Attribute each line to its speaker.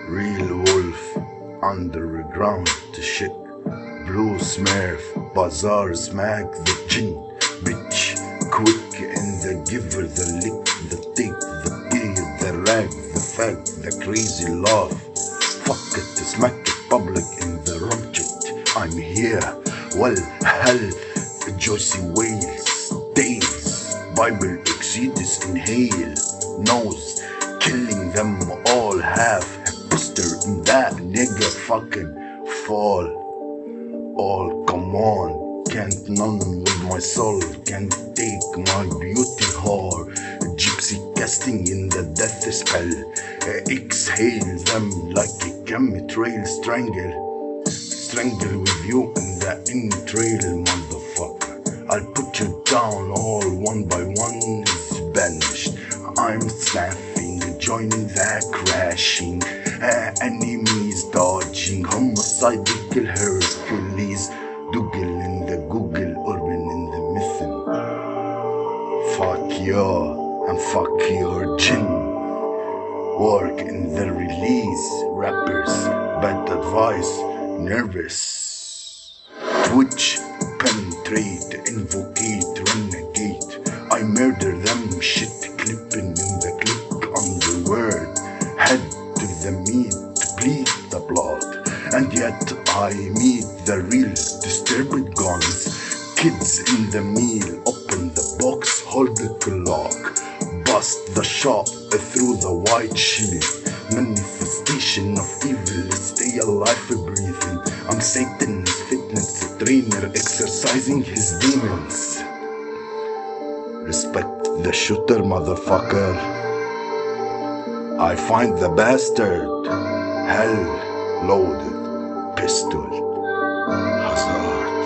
Speaker 1: Real wolf, underground shit. Blue smurf, bazaar smack the chin. Bitch, quick and the giver, the lick, the take, the pay, the rag, the fag, the crazy laugh. Fuck it, smack it, public in the rumchit. I'm here, well, hell, Joycey Wales, days, Bible Exodus inhale, nose, killing them all, half, booster in that nigga fucking fall. All come on, can't none with my soul, can't take my beauty whore. Gypsy casting in the death spell, exhale them like a chemtrail, strangle with you in the entrail, motherfucker. I'll put you down all one by one is banished. I'm snapping, joining the crashing, enemies dodging, homicidal Hercules, Dougal in the Google, Urban in the Mythin. Fuck you and fuck your gin. Work in the release, rappers, bad advice, nervous. Twitch, penetrate, invocate, renegade. I murder them, shit clipping in the click on the word. Head to the meat to bleed the blood. And yet I meet the real disturbed guns. Kids in the meal, open the box, hold the lock. Bust the shop through the white shield. Manifestation of evil, stay alive breathing. I'm Satan's fitness trainer, exercising his demons. Respect the shooter, motherfucker. I find the bastard. Hell loaded pistol. Hazard.